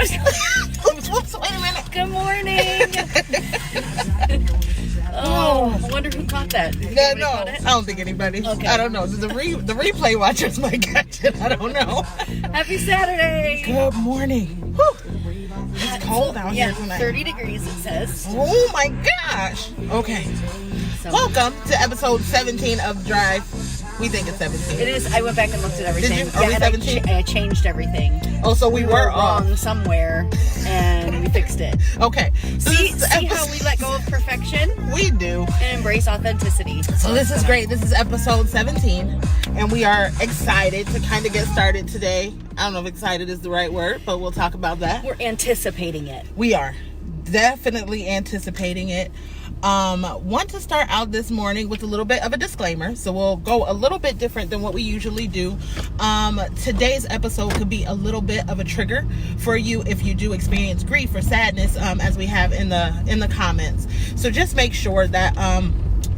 Oops, wait a minute. Good morning. Oh, I wonder who caught that. No, I don't think anybody. Okay. I don't know. The replay watchers might catch it. I don't know. Happy Saturday. Good morning. Whew. It's cold out here tonight. 30 degrees it says. Oh my gosh. Okay. So, Welcome to episode 17 of Drive. We think it's 17. it is. I went back and looked at everything. Did you? Are we 17? I changed everything. Oh, so we were wrong off. somewhere, and we fixed it. Okay. So See this is how we let go of perfection we do. and embrace authenticity. So this is great. This is episode 17, and we are excited to kind of get started today. I don't know if excited is the right word, but we'll talk about that. We're anticipating it. We are definitely anticipating it. Want to start out this morning with a little bit of a disclaimer. So we'll go a little bit different than what we usually do. Today's episode could be a little bit of a trigger for you if you do experience grief or sadness, as we have in the comments. So just make sure that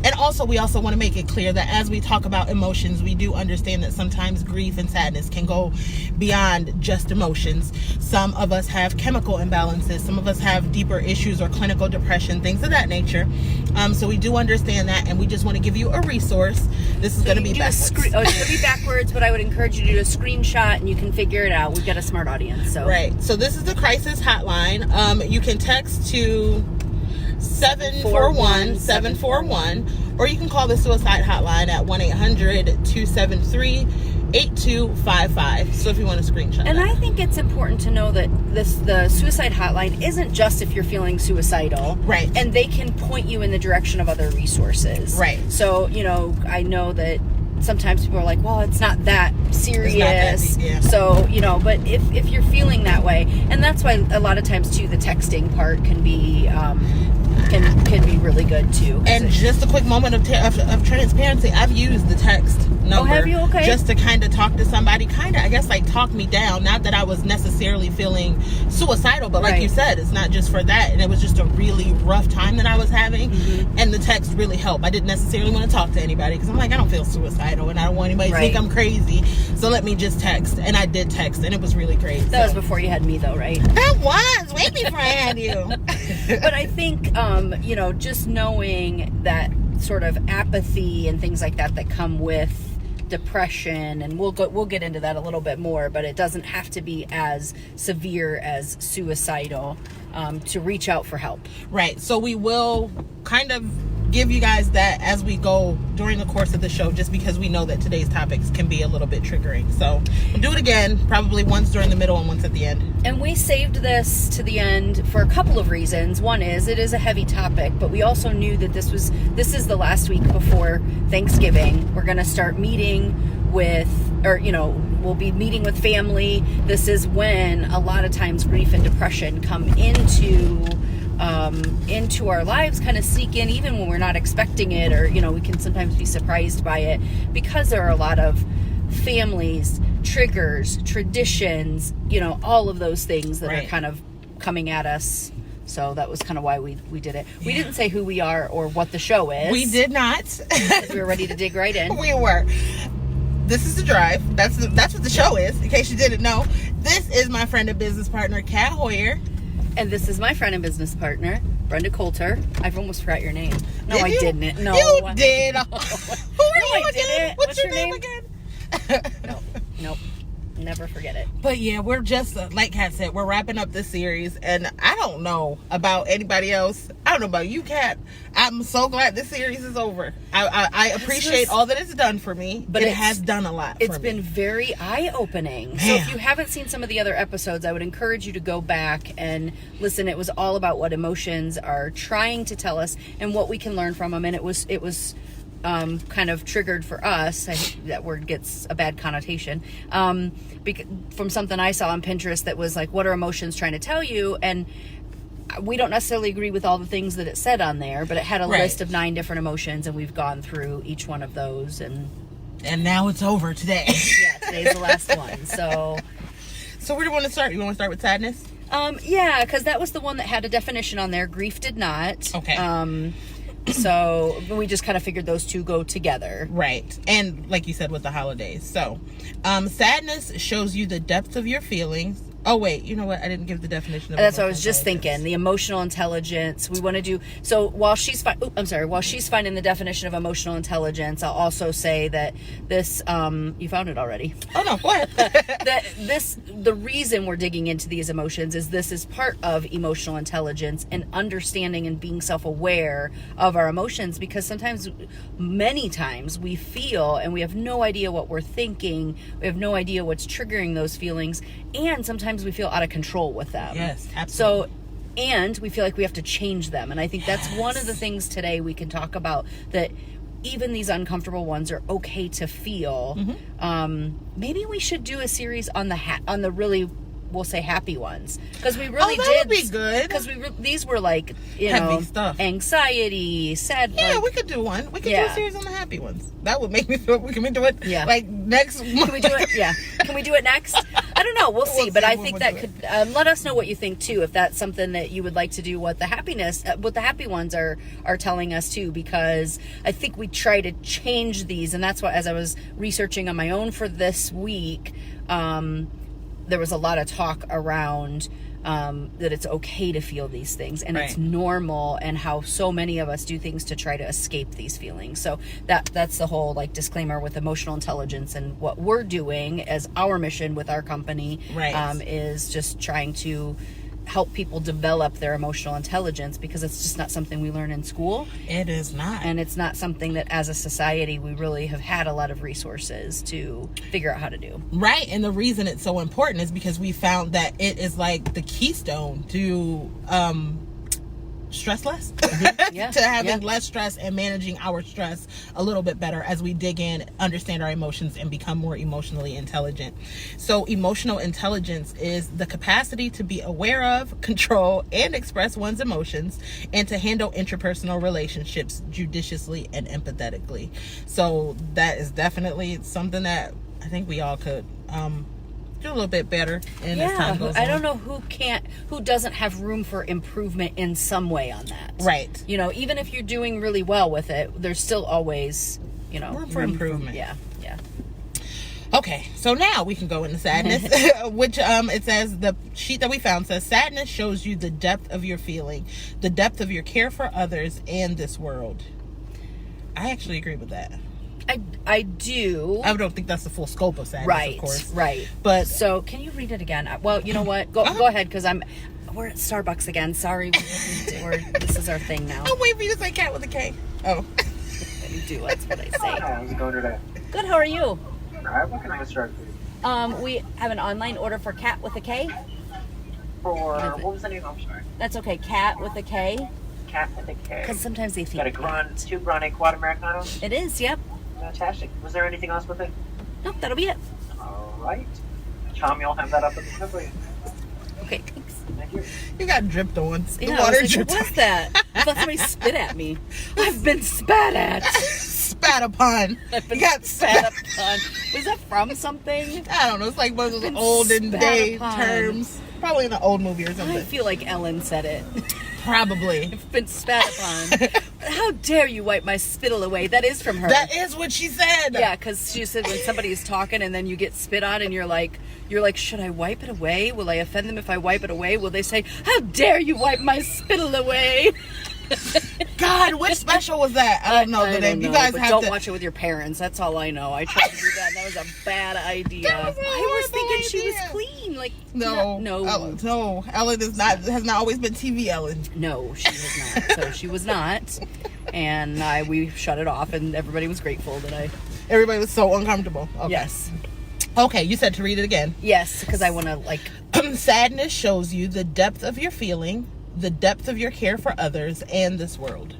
and also, we also want to make it clear that as we talk about emotions, we do understand that sometimes grief and sadness can go beyond just emotions. Some of us have chemical imbalances. Some of us have deeper issues or clinical depression, things of that nature. So we do understand that, and we just want to give you a resource. This is going to be backwards. It's going to be backwards, but I would encourage you to do a screenshot, and you can figure it out. We've got a smart audience. So Right. So this is the crisis hotline. You can text to 741-741, or you can call the suicide hotline at 1-800-273-8255. So if you want to screenshot and that. I think it's important to know that the suicide hotline isn't just if you're feeling suicidal. Right. And they can point you in the direction of other resources. Right. So, I know that sometimes people are like, well, it's not that serious. It's not that deep, yeah. So, but if you're feeling that way, and that's why a lot of times too, the texting part can be can be really good too. And just a quick moment of transparency. I've used the text number. Oh, have you? Okay. Just to kind of talk to somebody, I guess, like talk me down. Not that I was necessarily feeling suicidal, but like Right. you said, it's not just for that. And it was just a really rough time that I was having. Mm-hmm. And the text really helped. I didn't necessarily want to talk to anybody because I'm like, I don't feel suicidal and I don't want anybody to think I'm crazy. So let me just text. And I did text, and it was really great. That was before you had me though, right? That was way before I had you. But I think, just knowing that sort of apathy and things like that come with depression, and we'll get into that a little bit more, but it doesn't have to be as severe as suicidal, to reach out for help. Right. So we will kind of give you guys that as we go during the course of the show, just because we know that today's topics can be a little bit triggering. So we'll do it again, probably once during the middle and once at the end. And we saved this to the end for a couple of reasons. One is it is a heavy topic, but we also knew that this is the last week before Thanksgiving. We're going to start meeting with, we'll be meeting with family. This is when a lot of times grief and depression come into our lives, kind of sneak in even when we're not expecting it, or we can sometimes be surprised by it because there are a lot of families, triggers, traditions, all of those things that Right. are kind of coming at us. So that was kind of why we did it. We didn't say who we are or what the show is. We did not. We were ready to dig right in. We were. This is The Drive. That's what the show is, in case you didn't know. This is my friend and business partner, Kat Hoyer. And this is my friend and business partner, Brenda Colter. I've almost forgot your name. No, Did I you? didn't. No. You did. No. Who are No, you I again? didn't. What's your name again? Nope. Never forget it. But yeah, we're just, like Kat said, we're wrapping up this series. And I don't know about anybody else. I don't know about you, Kat. I'm so glad this series is over. I appreciate all that it's done for me. But it has done a lot for me. It's been very eye-opening. Man. So if you haven't seen some of the other episodes, I would encourage you to go back and listen. It was all about what emotions are trying to tell us and what we can learn from them. And it was kind of triggered for us. That word gets a bad connotation. From something I saw on Pinterest that was like, what are emotions trying to tell you? And we don't necessarily agree with all the things that it said on there, but it had a list of 9 different emotions, and we've gone through each one of those. And now it's over today. Yeah, today's the last one. So where do you want to start? You want to start with sadness? Yeah, because that was the one that had a definition on there. Grief did not. Okay. So we just kind of figured those two go together. Right. And like you said, with the holidays. So, sadness shows you the depth of your feelings Oh, wait. You know what? I didn't give the definition of That's what I was emotional just thinking. The emotional intelligence. We want to do... So while she's finding the definition of emotional intelligence, I'll also say that this... you found it already. Oh, no. Go ahead. The reason we're digging into these emotions is this is part of emotional intelligence and understanding and being self-aware of our emotions, because many times we feel and we have no idea what we're thinking. We have no idea what's triggering those feelings. And sometimes we feel out of control with them. Yes, absolutely. So, and we feel like we have to change them. And I think that's one of the things today we can talk about, that even these uncomfortable ones are okay to feel. Maybe we should do a series on the really, we'll say, happy ones, because we really that would be good. Because these were like, heavy stuff, anxiety, sad. Yeah, we could do one. We could do a series on the happy ones. That would make me feel. Can we do it? Yeah. Like next month? Can we do it? Yeah. Can we do it next? I don't know. We'll see. But I think that could let us know what you think too. If that's something that you would like to do, what the happy ones are telling us too, because I think we try to change these, and that's why, as I was researching on my own for this week, there was a lot of talk around that it's okay to feel these things, and it's normal, and how so many of us do things to try to escape these feelings. So that's the whole like disclaimer with emotional intelligence, and what we're doing as our mission with our company is just trying to help people develop their emotional intelligence, because it's just not something we learn in school. It is not. And it's not something that as a society we really have had a lot of resources to figure out how to do. Right. And the reason it's so important is because we found that it is like the keystone to stress less, to having less stress and managing our stress a little bit better as we dig in, understand our emotions, and become more emotionally intelligent. So emotional intelligence is the capacity to be aware of, control, and express one's emotions, and to handle interpersonal relationships judiciously and empathetically. So that is definitely something that I think we all could do a little bit better as time goes on. I don't know who doesn't have room for improvement in some way on that. Right. Even if you're doing really well with it, there's still always, room for improvement. Yeah. Okay, so now we can go into sadness, which it says, the sheet that we found says, sadness shows you the depth of your feeling, the depth of your care for others and this world. I actually agree with that. I do. I don't think that's the full scope of sadness, of course. Right. But so, can you read it again? Well, you know what? Go ahead, because we're at Starbucks again. Sorry, this is our thing now. I'm waiting for you to say cat with a K. Oh. You do. That's what I say. Hi, how's it going today? Good. How are you? All right. What can I start with? We have an online order for cat with a K. What was the name? I'm sorry. That's okay. Cat with a K. Cat with a K. Because sometimes they think. Got a two grande quad Americanos? It is. Yep. Fantastic. Was there anything else with it? Nope. That'll be it. All right. Tom, you'll have that up in the quickly. Okay. Thanks. Thank you. You got dripped on. The Yeah, water I was like, what was that? I thought somebody spit at me. I've been spat at. Spat upon. You got spat upon. Was that from something? I don't know. It's like one of those olden day terms. Probably in an old movie or something. I feel like Ellen said it. Probably. I've been spat upon. How dare you wipe my spittle away? That is from her. That is what she said. Yeah, because she said when somebody is talking and then you get spit on and you're like, should I wipe it away? Will I offend them if I wipe it away? Will they say, how dare you wipe my spittle away? God, which special was that? I don't know the name. You guys have don't watch it with your parents. That's all I know. I tried to do that, and that was a bad idea. I was thinking she was clean. Like no. Ellen has not always been TV Ellen. No, she was not. So she was not, and we shut it off, and everybody was grateful that Everybody was so uncomfortable. Okay. Yes. Okay, you said to read it again. Yes, because I want to sadness shows you the depth of your feeling, the depth of your care for others and this world.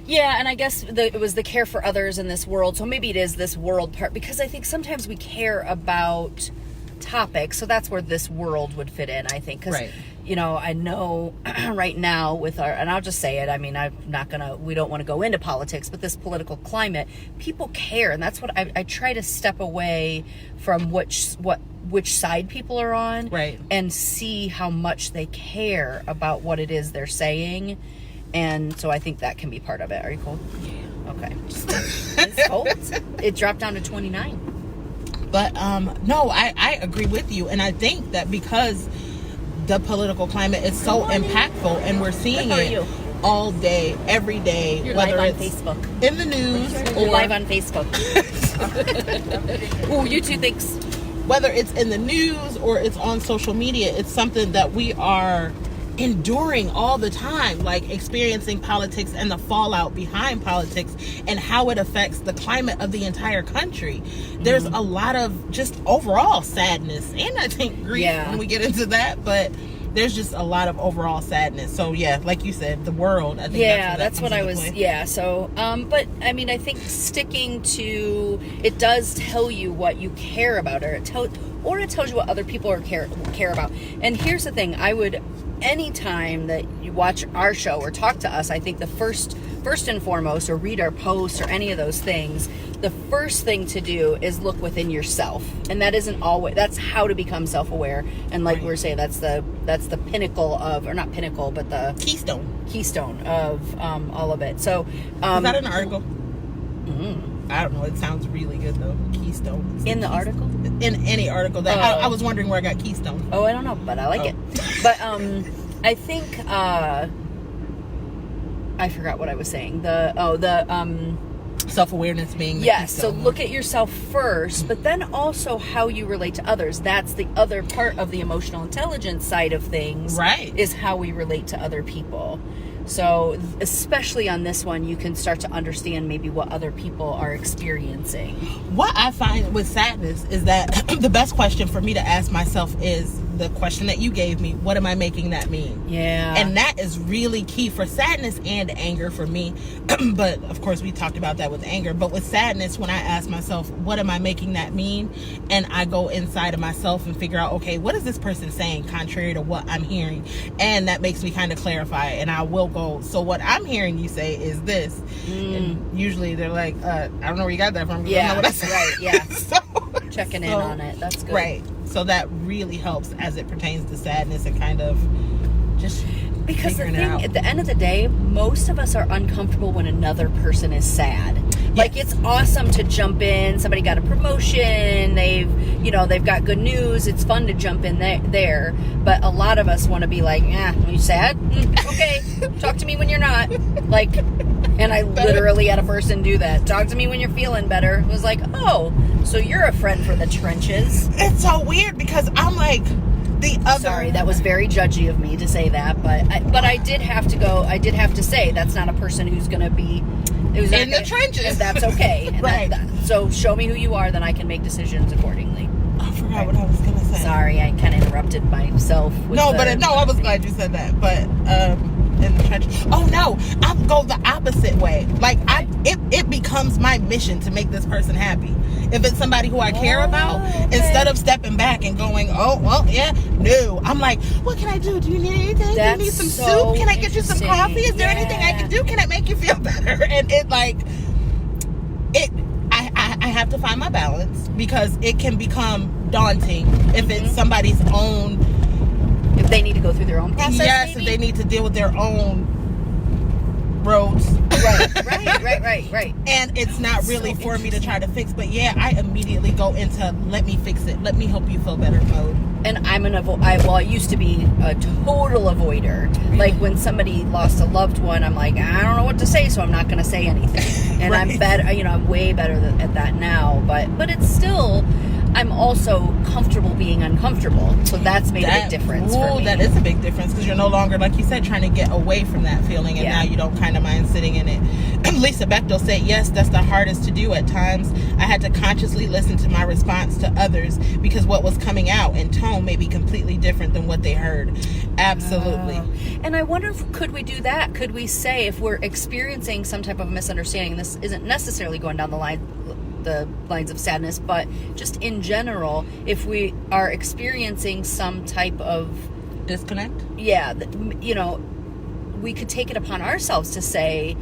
Yeah, and I guess it was the care for others in this world. So maybe it is this world part, because I think sometimes we care about topics. So that's where this world would fit in, I think. Because, I know right now with and I'll just say it. I mean, we don't want to go into politics, but this political climate, people care. And that's what I try to step away from which side people are on, and see how much they care about what it is they're saying. And so I think that can be part of it. Are you cold? Yeah. Okay. It's cold. It dropped down to 29. But no, I agree with you, and I think that because the political climate is so impactful, and we're seeing it all day, every day. You're whether live on it's Facebook. in the news You're or live on Facebook. Ooh, YouTube thinks. Whether it's in the news or it's on social media, it's something that we are enduring all the time, like experiencing politics and the fallout behind politics and how it affects the climate of the entire country. There's a lot of just overall sadness, and I think grief when we get into that, but there's just a lot of overall sadness. So yeah, like you said, the world, I think that's what I was play. So but I mean, I think sticking to it does tell you what you care about, or it tells you what other people care about. And here's the thing, anytime that you watch our show or talk to us, I think the first and foremost, or read our posts or any of those things, the first thing to do is look within yourself. And that isn't always, that's how to become self-aware. And like we were saying, that's the pinnacle of, or not pinnacle, but the keystone of all of it. So is that an article? I don't know, it sounds really good though. Keystone. In the article? In any article. That I was wondering where I got keystone. Oh, I don't know, but I like it. But I think I forgot what I was saying. Self-awareness being the yes, keystone. so look at yourself first, but then also how you relate to others. That's the other part of the emotional intelligence side of things. Right. Is how we relate to other people. So especially on this one, you can start to understand maybe what other people are experiencing. What I find with sadness is that the best question for me to ask myself is the question that you gave me: what am I making that mean? Yeah. And that is really key for sadness and anger for me. But of course we talked about that with anger, but with sadness, when I ask myself, what am I making that mean? And I go inside of myself and figure out, okay, what is this person saying contrary to what I'm hearing? And that makes me kind of clarify, and I will go, so what I'm hearing you say is this. And usually they're like, I don't know where you got that from. Yeah, I don't know what I said. right, yeah. so, Checking in on it. That's good. Right. So that really helps as it pertains to sadness and kind of just because the figuring thing, it out. at the end of the day, most of us are uncomfortable when another person is sad. Yes. Like, it's awesome to jump in. Somebody got a promotion. They've got good news. It's fun to jump in there. But a lot of us want to be like, are you sad? Okay. Talk to me when you're not. Like, and I literally had a person do that. Talk to me when you're feeling better. It was like, oh, so you're a friend for the trenches. It's so weird because I'm like, Sorry, that was very judgy of me to say that, but I did have to go. I did have to say that's not a person who's going to be in the trenches. And that's okay. And right. So show me who you are, then I can make decisions accordingly. I forgot what I was going to say. Sorry, I kind of interrupted myself. I was glad you said that. But in the trenches. Oh no, I go the opposite way. Like it becomes my mission to make this person happy. If it's somebody who I care about, instead of stepping back and going, oh, well, yeah, no. I'm like, what can I do? Do you need anything? That's do you need some so soup? Can I get you some coffee? Is there anything I can do? Can I make you feel better? And I have to find my balance because it can become daunting if it's somebody's own. If they need to go through their own process, yes, maybe? If they need to deal with their own roads. Right. And it's not really for me to try to fix, but yeah, I immediately go into let me fix it, let me help you feel better mode. And I'm I used to be a total avoider. Really? Like when somebody lost a loved one, I'm like, I don't know what to say, so I'm not going to say anything. And I'm better, I'm way better at that now. But it's still, I'm also comfortable being uncomfortable. So that's made a big difference for me. That is a big difference because you're no longer, like you said, trying to get away from that feeling, and now you don't kind of mind sitting in it. Lisa Bechtel said, yes, that's the hardest to do at times. I had to consciously listen to my response to others because what was coming out in tone may be completely different than what they heard. Absolutely. And I wonder could we do that? Could we say if we're experiencing some type of misunderstanding, this isn't necessarily going down the lines of sadness, but just in general, if we are experiencing some type of disconnect, we could take it upon ourselves to say,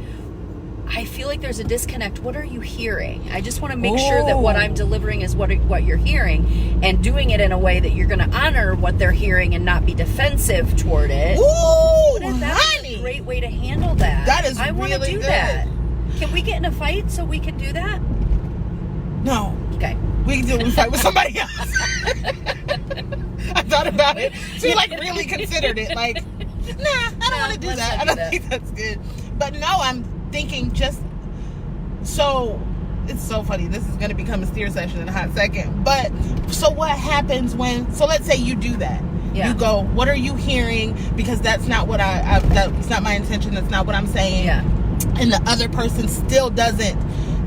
I feel like there's a disconnect. What are you hearing? I just want to make sure that what I'm delivering is what you're hearing, and doing it in a way that you're going to honor what they're hearing and not be defensive toward it. That's a great way to handle that. That is I want to do good. that. Can we get in a fight so we can do that? No. Okay. We can do it when we fight with somebody else. I thought about it. She like really considered it. Like, nah, I don't want to do that. I don't think that's good. But no, I'm thinking so it's so funny. This is going to become a steer session in a hot second. But so what happens so let's say you do that. Yeah. You go, what are you hearing? Because that's not what that's not my intention. That's not what I'm saying. Yeah. And the other person still doesn't.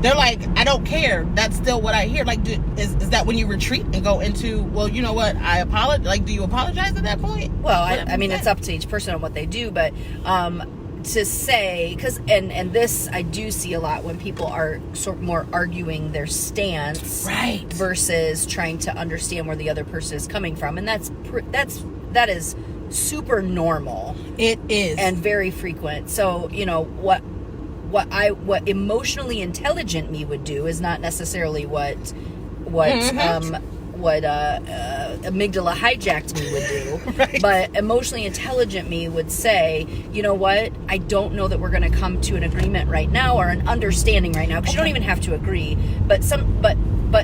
They're like, I don't care. That's still what I hear. Like, is that when you retreat and go into, well, you know what? I apologize. Like, do you apologize at that point? Well, I mean, it's up to each person on what they do, but to say, because and this I do see a lot when people are sort of more arguing their stance, right, versus trying to understand where the other person is coming from, and that is super normal. It is, and very frequent. So what emotionally intelligent me would do is not necessarily what amygdala hijacked me would do. Right. But emotionally intelligent me would say, you know what, I don't know that we're going to come to an agreement right now or an understanding right now, because you don't even have to agree, but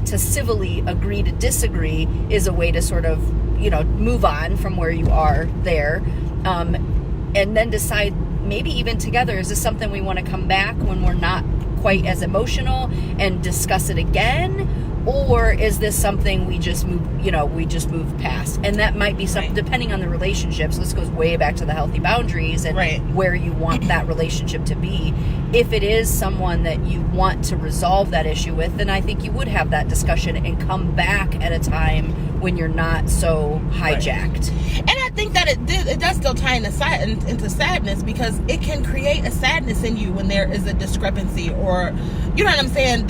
to civilly agree to disagree is a way to sort of move on from where you are there, and then decide, maybe even together, is this something we want to come back when we're not quite as emotional and discuss it again, or is this something we just move past? And that might be something, depending on the relationship. So this goes way back to the healthy boundaries and where you want that relationship to be. If it is someone that you want to resolve that issue with, then I think you would have that discussion and come back at a time when you're not so hijacked. And I think that it does still tie into sadness, because it can create a sadness in you when there is a discrepancy, or you know what I'm saying,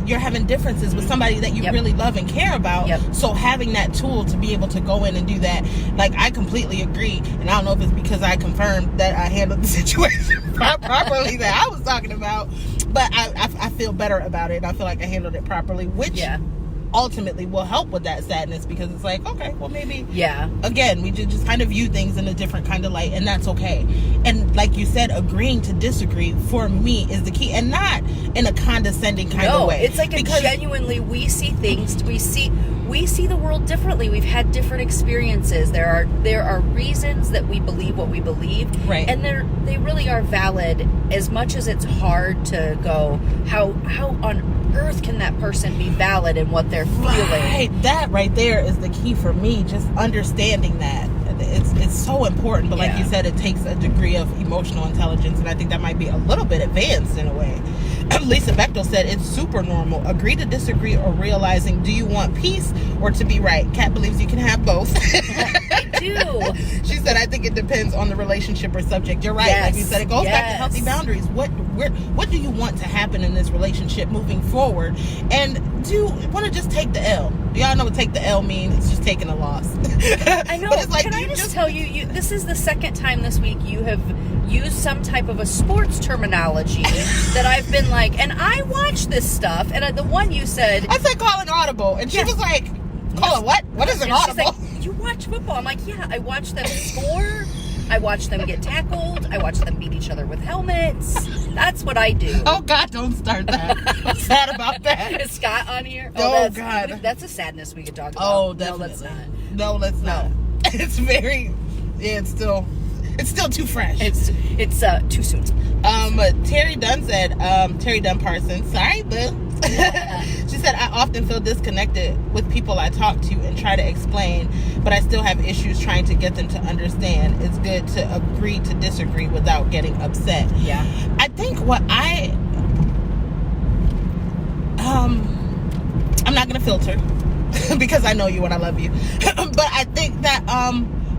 you're having differences with somebody that you really love and care about. So having that tool to be able to go in and do that, like, I completely agree. And I don't know if it's because I confirmed that I handled the situation properly that I was talking about, but I feel better about it. I feel like I handled it properly, which ultimately will help with that sadness, because it's like, okay, well, maybe again, we just kind of view things in a different kind of light, and that's okay. And like you said, agreeing to disagree for me is the key, and not in a condescending kind of way. It's like genuinely, we see things, we see the world differently. We've had different experiences. There are reasons that we believe what we believe, and they really are valid. As much as it's hard to go, how on earth can that person be valid in what they're feeling? Right, that right there is the key for me. Just understanding that it's so important. But like you said, it takes a degree of emotional intelligence, and I think that might be a little bit advanced in a way. Lisa Bechtel said it's super normal. Agree to disagree, or realizing, do you want peace or to be right? Kat believes you can have both. I do. She said, I think it depends on the relationship or subject. You're right. Like you said, it goes back to healthy boundaries. What do you want to happen in this relationship moving forward? And do you want to just take the L? Do y'all know what take the L means? It's just taking a loss. I know. But it's like, can I just tell you, this is the second time this week you have used some type of a sports terminology that I've been like, and I watch this stuff, and the one you said, I said call an audible, and she was like, call it what? What is an audible? She's like, you watch football? I'm like, yeah, I watch them score. I watch them get tackled. I watch them beat each other with helmets. That's what I do. Oh, God, don't start that. I'm sad about that. Is Scott on here? Oh, God. That's a sadness we could talk about. Oh, definitely. No, let's not. It's very, it's still too fresh. It's too soon. Terry Dunn said, Terry Dunn Parsons, sorry, boo. She said, I often feel disconnected with people I talk to and try to explain, but I still have issues trying to get them to understand. It's good to agree to disagree without getting upset. Yeah. I think I'm not going to filter because I know you and I love you. But I think that,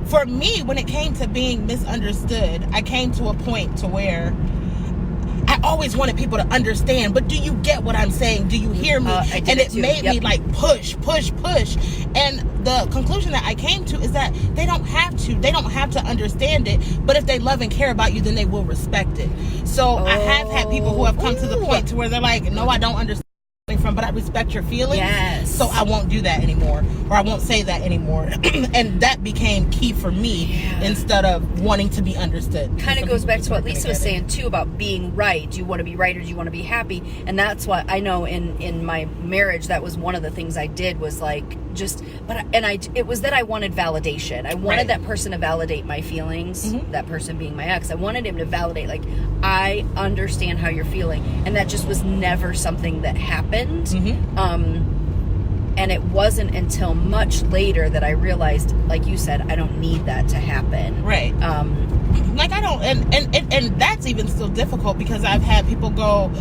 for me, when it came to being misunderstood, I came to a point to where I always wanted people to understand, but do you get what I'm saying? Do you hear me? And it made me like push. And the conclusion that I came to is that they don't have to understand it, but if they love and care about you, then they will respect it. So I have had people who have come to the point to where they're like, no, I don't understand. from, but I respect your feelings. Yes. So I won't do that anymore, or I won't say that anymore. And that became key for me instead of wanting to be understood. Kind of goes back to what Lisa was saying too about being right. Do you want to be right or do you want to be happy? And that's what I know in my marriage, that was one of the things I did was like it was that I wanted validation. I wanted that person to validate my feelings, that person being my ex. I wanted him to validate, like, I understand how you're feeling. And that just was never something that happened. And it wasn't until much later that I realized, like you said, I don't need that to happen. Right. Like I don't, and that's even still difficult because I've had people go,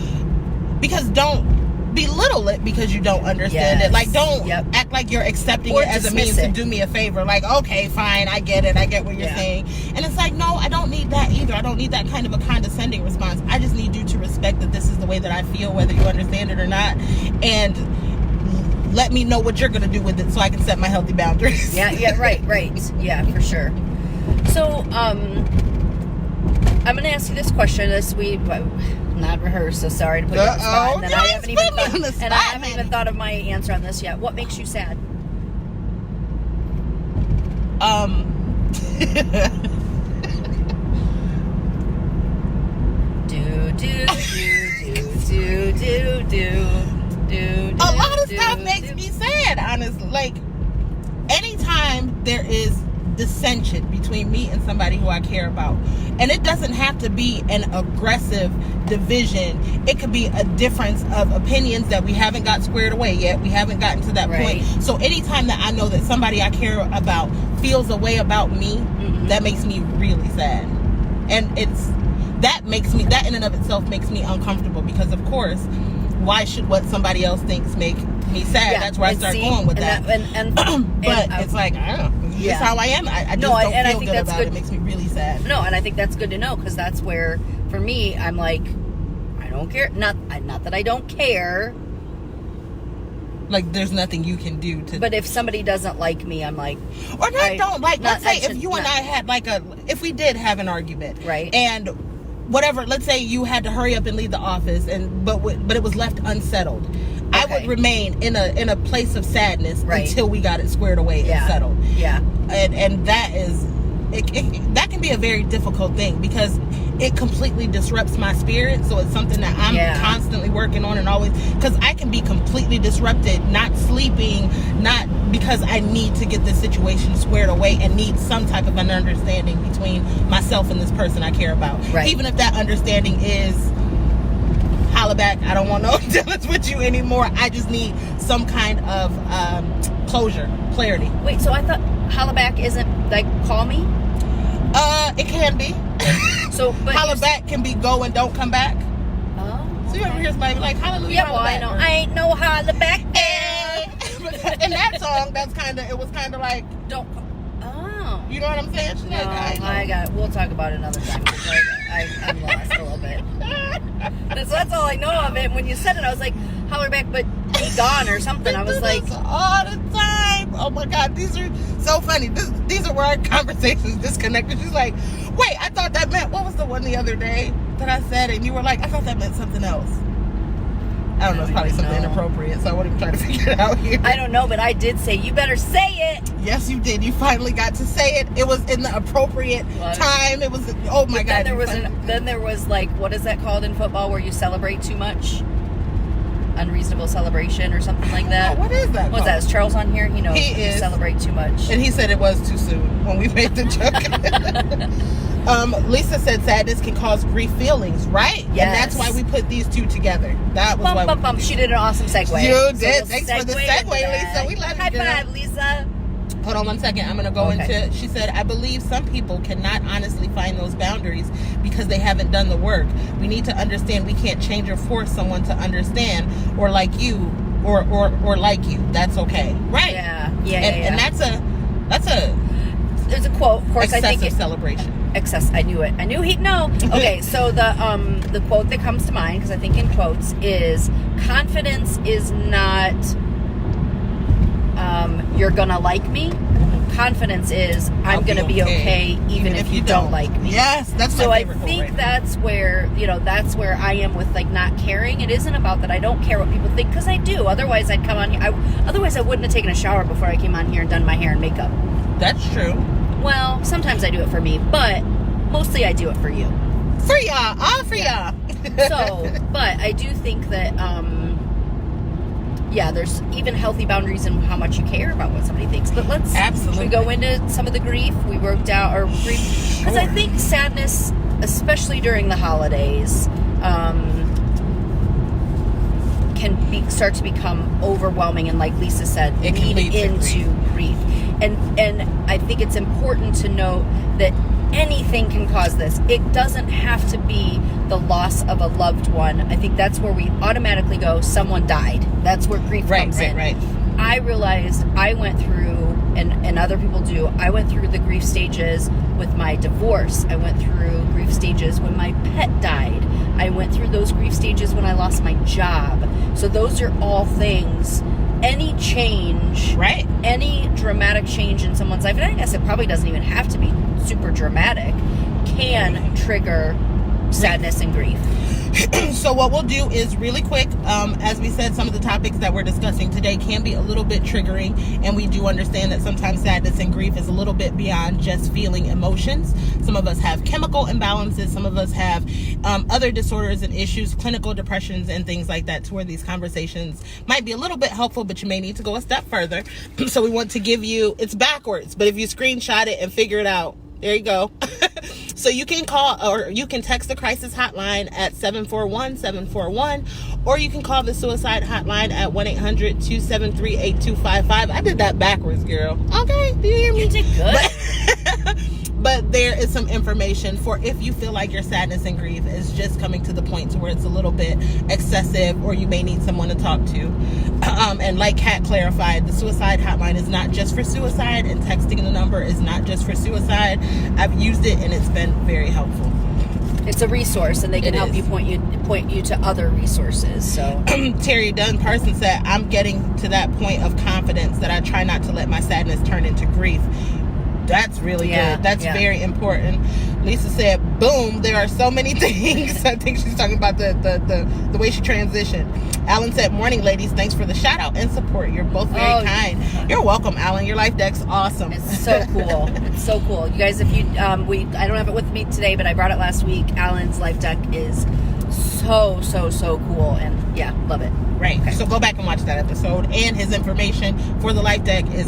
because don't belittle it because you don't understand it. Like, don't act like you're accepting it as a means to do me a favor. Like, okay, fine, I get it. I get what you're saying. And it's like, no, I don't need that either. I don't need that kind of a condescending response. I just need you to respect that this is the way that I feel, whether you understand it or not. And let me know what you're going to do with it so I can set my healthy boundaries. Right. Yeah, for sure. So, I'm going to ask you this question. Not rehearsed, so sorry to put you on the spot. And I haven't even thought of my answer on this yet. What makes you sad? A lot of stuff makes me sad, honestly. Like, anytime there is dissension between me and somebody who I care about, and it doesn't have to be an aggressive division. It could be a difference of opinions that we haven't got squared away yet. We haven't gotten to that point. So anytime that I know that somebody I care about feels a way about me, that makes me really sad. And that in and of itself makes me uncomfortable, because of course, why should what somebody else thinks make me sad? That's where I start going with that. But it's like, I don't know. It's how I am. I just don't feel good about it. It makes me really sad. No, and I think that's good to know, because that's where, for me, I'm like, I don't care. Not that I don't care. Like, there's nothing you can do to... But if somebody doesn't like me, I'm like... Or let's say if you and I had if we did have an argument. Right. And whatever, let's say you had to hurry up and leave the office, but it was left unsettled. I would remain in a place of sadness until we got it squared away and settled. Yeah. And that is... that can be a very difficult thing, because it completely disrupts my spirit. So it's something that I'm constantly working on, and always, because I can be completely disrupted, not sleeping, not because I need to get this situation squared away and need some type of an understanding between myself and this person I care about. Right. Even if that understanding is, holla back, I don't want no dealings with you anymore. I just need some kind of clarity. Wait, so I thought holla back isn't like call me? It can be. So, but holla back can be go and don't come back. Oh. So you ever hear somebody be like, hallelujah, yeah, holla well, back, I know. I ain't no holla back. In that song, it was kind of like, don't. Oh. You know what I'm saying? We'll talk about it another time. I'm lost a little bit. That's all I know of it. When you said it, I was like, holler back, but be gone or something. I was like, all the time. Oh my God, these are so funny. These are where our conversations disconnected. She's like, wait, I thought that meant, what was the one the other day that I said it? And you were like, I thought that meant something else. I don't know, it's probably something inappropriate, so I won't even try to figure it out here. I don't know, but I did say, you better say it. Yes, you did. You finally got to say it. It was in the appropriate time. It was, oh my God. Then there was like, what is that called in football where you celebrate too much? Unreasonable celebration or something like that. What is that? What's that? Is Charles on here? You celebrate too much. And he said it was too soon when we made the joke. Lisa said sadness can cause grief feelings, right? Yes. And that's why we put these two together. That was why She did an awesome segue. You did. Thanks for the segue, Lisa. We love you. High five, Lisa. Hold on one second. I'm going to go into... She said, I believe some people cannot honestly find those boundaries because they haven't done the work. We need to understand we can't change or force someone to understand or like you or like you. That's okay. Right. Yeah. And that's a... There's a quote. Of course, excessive celebration. I knew it. I knew he'd know. Okay, so the quote that comes to mind, because I think in quotes, is confidence is not... you're gonna like me. confidence is I'm going to be okay even if you don't like me. Yes, that's my so I favorite quote think right that's where, that's where I am with like not caring. It isn't about that I don't care what people think, because I do. Otherwise I'd come on here. Otherwise I wouldn't have taken a shower before I came on here and done my hair and makeup. That's true. Well, sometimes I do it for me, but mostly I do it for you. For y'all, all for y'all. So, but I do think that, there's even healthy boundaries in how much you care about what somebody thinks. But should we go into some of the grief we wrote down, or grief? Because I think sadness, especially during the holidays, can start to become overwhelming, and like Lisa said, it can lead into grief. And I think it's important to note that anything can cause this. It doesn't have to be the loss of a loved one. I think that's where we automatically go, someone died. That's where grief comes in. Right. I realized I went through, and other people do, I went through the grief stages with my divorce. I went through grief stages when my pet died. I went through those grief stages when I lost my job. So those are all things. Any change, right? Any dramatic change in someone's life, and I guess it probably doesn't even have to be super dramatic, can trigger sadness and grief. So what we'll do is really quick, as we said, some of the topics that we're discussing today can be a little bit triggering, and we do understand that sometimes sadness and grief is a little bit beyond just feeling emotions. Some of us have chemical imbalances, some of us have other disorders and issues, clinical depressions and things like that, to where these conversations might be a little bit helpful, but you may need to go a step further. So we want to give you, it's backwards, but if you screenshot it and figure it out, there you go. So you can call, or you can text the crisis hotline at 741-741, or you can call the suicide hotline at 1-800-273-8255. I did that backwards, girl. Okay, do you hear me? You did good. But there is some information for if you feel like your sadness and grief is just coming to the point to where it's a little bit excessive, or you may need someone to talk to. And like Kat clarified, the suicide hotline is not just for suicide, and texting the number is not just for suicide. I've used it and it's been very helpful. It's a resource, and they can help you point you to other resources. So Terry Dunn Parson said, I'm getting to that point of confidence that I try not to let my sadness turn into grief. That's really good. That's very important. Lisa said, boom, there are so many things. I think she's talking about the way she transitioned. Alan said, morning, ladies. Thanks for the shout out and support. You're both very kind. Yeah. You're welcome, Alan. Your life deck's awesome. It's so cool. It's so cool. You guys, if you, I don't have it with me today, but I brought it last week. Alan's life deck is so cool, and love it. Right. Okay. So go back and watch that episode, and his information for the life deck is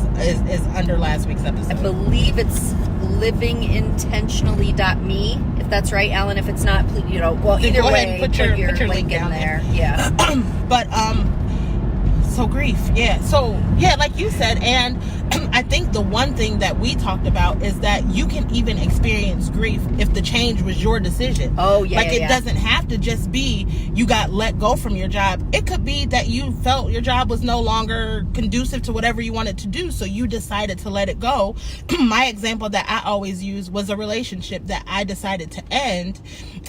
under last week's episode. I believe it's livingintentionally.me, if that's right, Alan. If it's not, please, either way, put your link in there. Yeah. But so grief, like you said, and I think the one thing that we talked about is that you can even experience grief if the change was your decision. It doesn't have to just be you got let go from your job. It could be that you felt your job was no longer conducive to whatever you wanted to do, so you decided to let it go. My example that I always use was a relationship that I decided to end,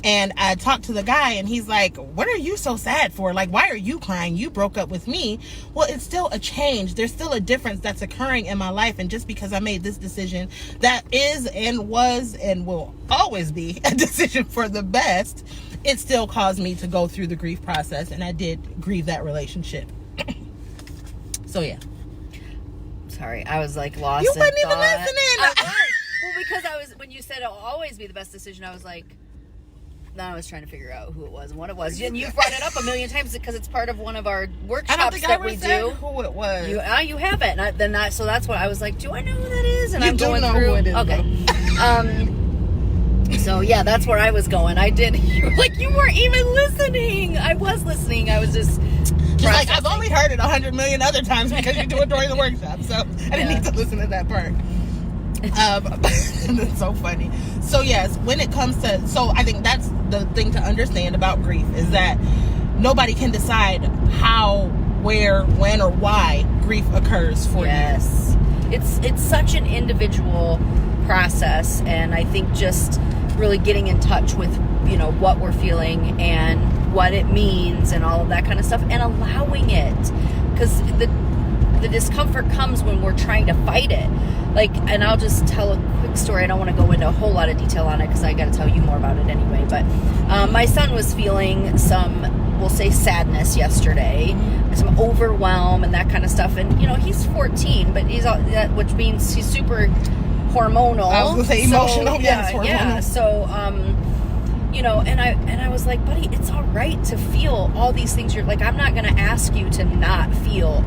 and I talked to the guy, and he's like, what are you so sad for? Like, why are you crying? You broke up with me. Well, it's still a change. There's still a difference that's occurring in my life, and just because I made this decision that is and was and will always be a decision for the best, it still caused me to go through the grief process, and I did grieve that relationship. So yeah. Sorry, I was like lost. You weren't even listening. I was. Well, because when you said it'll always be the best decision, I was like, I was trying to figure out who it was and what it was. And you've brought it up a million times because it's part of one of our workshops that we do. Who it was? You haven't. So that's what I was like. Do I know who that is? And I'm going know through. Who it is, okay. So that's where I was going. I did. You were like, you weren't even listening. I was listening. I was just like, I've only heard it 100 million other times because you do it during the workshop. So I didn't need to listen to that part. It's so funny. So yes, when it comes to, I think that's the thing to understand about grief, is that nobody can decide how, where, when, or why grief occurs for you. Yes, it's such an individual process, and I think just really getting in touch with what we're feeling and what it means and all of that kind of stuff, and allowing it, because the discomfort comes when we're trying to fight it. Like, and I'll just tell a quick story. I don't want to go into a whole lot of detail on it because I got to tell you more about it anyway. But my son was feeling some, we'll say, sadness yesterday, some overwhelm and that kind of stuff. And, you know, he's 14, but which means he's super hormonal. I was going to say emotional. Yeah. So, you know, and I was like, buddy, it's all right to feel all these things. You're like, I'm not going to ask you to not feel,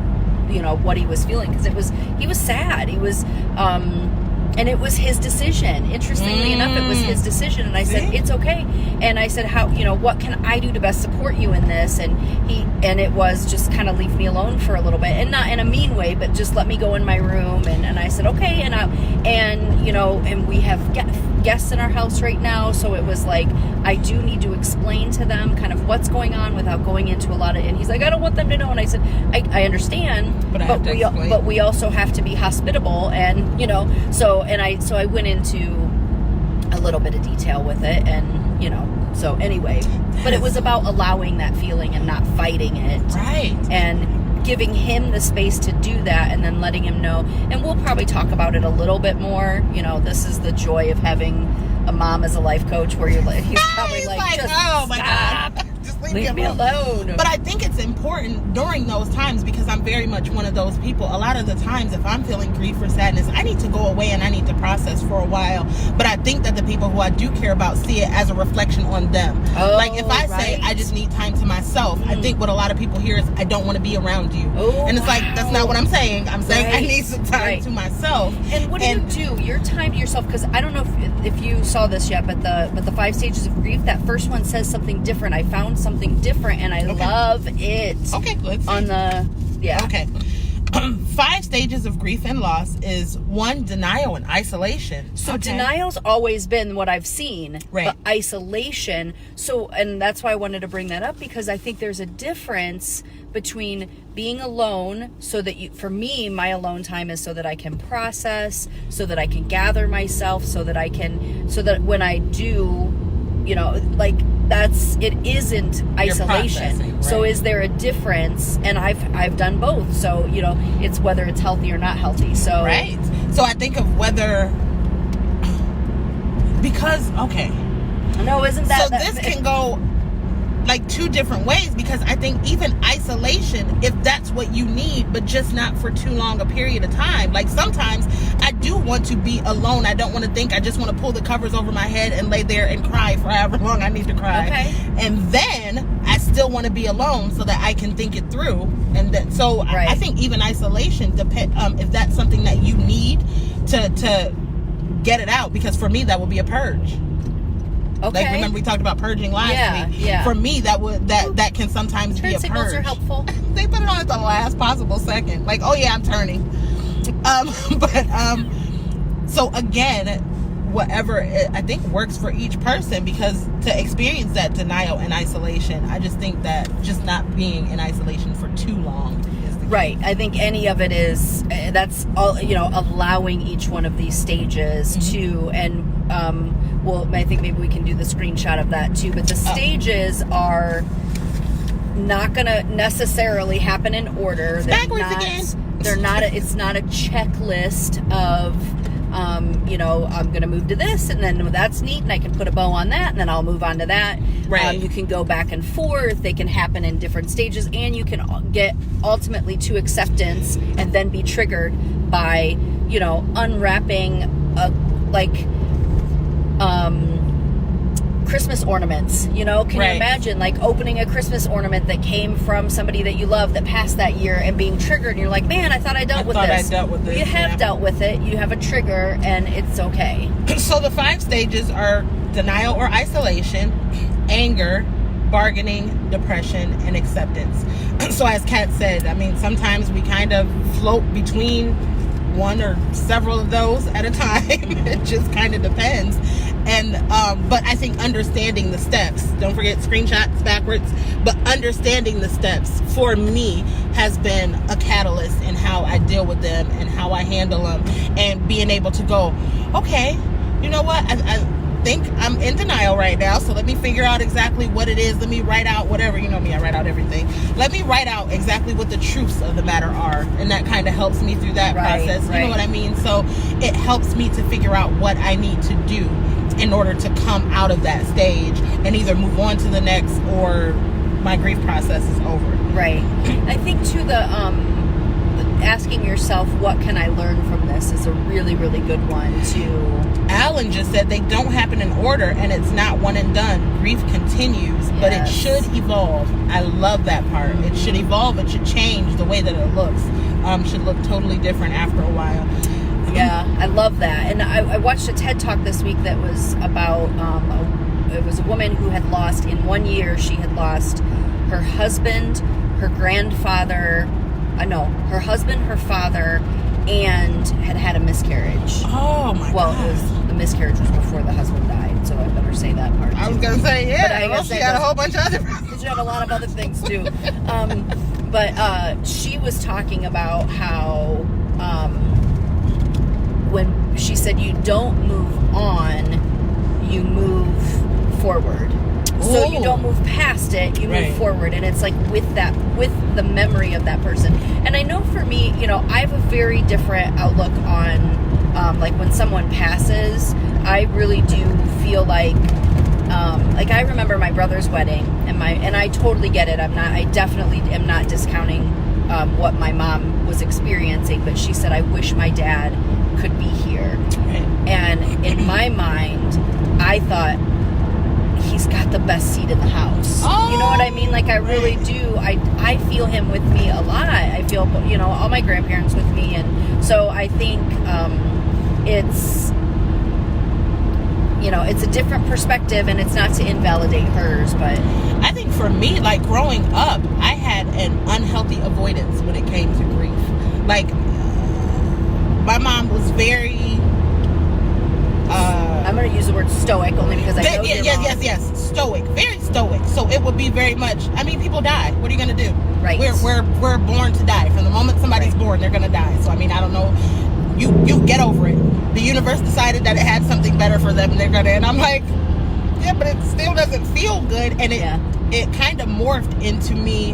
you know, what he was feeling, because he was sad. He was, and it was his decision. Interestingly enough, it was his decision. And I said, it's okay. And I said, how, you know, what can I do to best support you in this? And it was just kind of leave me alone for a little bit, and not in a mean way, but just let me go in my room. And I said, okay. And you know, and we have guests in our house right now. So it was like, I do need to explain to them kind of what's going on without going into a lot of, and he's like, I don't want them to know. And I said, I understand, but we also have to be hospitable, and, you know, so I went into a little bit of detail with it, and, you know, so anyway, but it was about allowing that feeling and not fighting it. Right. And giving him the space to do that, and then letting him know. And we'll probably talk about it a little bit more. You know, this is the joy of having a mom as a life coach, where you're like, he's probably like, just oh my stop. God. Just Leave me alone. But I think it's important during those times, because I'm very much one of those people. A lot of the times, if I'm feeling grief or sadness, I need to go away and I need to process for a while. But I think that the people who I do care about see it as a reflection on them. Oh, like if I say I just need time to myself, I think what a lot of people hear is, I don't want to be around you. Oh, and it's like, that's not what I'm saying. I'm saying I need some time to myself. And what do you do? Your time to yourself, because I don't know if you saw this yet, but the 5 stages of grief, that first one says something different. I found something different, and I love it. Okay, let's see. On the, Okay. 5 stages of grief and loss is 1, denial and isolation. So denial's always been what I've seen, right? But isolation. So, and that's why I wanted to bring that up, because I think there's a difference between being alone, so that for me, my alone time is so that I can process, so that I can gather myself, so that when I do, you know, like, it isn't isolation. Right. So is there a difference? And I've done both. So, you know, it's whether it's healthy or not healthy. So right. So I think of whether, because no, isn't that so this can go like 2 different ways, because I think even isolation, if that's what you need, but just not for too long a period of time. Like sometimes I do want to be alone. I don't want to think. I just want to pull the covers over my head and lay there and cry for however long I need to cry. Okay. And then I still want to be alone so that I can think it through. And that, so I think even isolation if that's something that you need to get it out, because for me that would be a purge. Okay. Like, remember we talked about purging last week? Yeah. For me, that can sometimes be a purge. Turn signals are helpful. They put it on at the last possible second. Like, oh yeah, I'm turning. So again, whatever I think works for each person, because to experience that denial and isolation, I just think that just not being in isolation for too long is the key. Right. I think any of it is, that's all, you know, allowing each one of these stages to, and well, I think maybe we can do the screenshot of that too, but the stages are not going to necessarily happen in order. They're not it's not a checklist of, you know, I'm going to move to this, and then that's neat, and I can put a bow on that, and then I'll move on to that. Right. You can go back and forth. They can happen in different stages, and you can get ultimately to acceptance and then be triggered by, you know, unwrapping Christmas ornaments. You know, can you imagine like opening a Christmas ornament that came from somebody that you love that passed that year and being triggered, and you're like, man, I thought I dealt with this. You have dealt with it. You have a trigger, and it's okay. So the 5 stages are denial or isolation, anger, bargaining, depression, and acceptance. So as Kat said, I mean, sometimes we kind of float between one or several of those at a time. It just kind of depends. And but I think understanding the steps, don't forget screenshots backwards, but understanding the steps for me has been a catalyst in how I deal with them and how I handle them, and being able to go, okay, you know what, think I'm in denial right now, so let me figure out exactly what it is. Let me write out whatever. You know me, I write out everything. Let me write out exactly what the truths of the matter are, and that kind of helps me through that process. You know what I mean? So it helps me to figure out what I need to do in order to come out of that stage and either move on to the next, or my grief process is over. Right. I think too, the asking yourself, what can I learn from this, is a really, really good one too. Alan just said they don't happen in order, and it's not one and done. Grief continues, but it should evolve. I love that part. It should evolve. It should change the way that it looks. Should look totally different after a while. Yeah, I love that. And I watched a TED Talk this week that was about, it was a woman who had lost, in 1 year, she had lost her husband, her grandfather, her husband, her father, and had a miscarriage. Oh my God. The miscarriage was before the husband died, so I better say that part too. I was going to say, yeah, but I guess she had a whole bunch of other problems. She had a lot of other things too. But she was talking about how when she said you don't move on, you move forward. So you don't move past it, you move forward. And it's like with the memory of that person. And I know for me, I have a very different outlook on, like when someone passes, I really do feel like I remember my brother's wedding, and I totally get it. I definitely am not discounting what my mom was experiencing, but she said, I wish my dad could be here. Right. And in my mind, I thought, he's got the best seat in the house. You know what I mean? Like, I really do. I feel him with me a lot. I feel, all my grandparents with me. And so I think it's a different perspective, and it's not to invalidate hers, but I think for me, like growing up, I had an unhealthy avoidance when it came to grief. Like, my mom was very I'm going to use the word stoic only because I know your mom. Yes, stoic, very stoic. So it would be very much. I mean, people die. What are you going to do? Right. We're born to die. From the moment somebody's born, they're going to die. So I mean, I don't know. You get over it. The universe decided that it had something better for them, and they're gonna. And I'm like, yeah, but it still doesn't feel good. And it kind of morphed into me,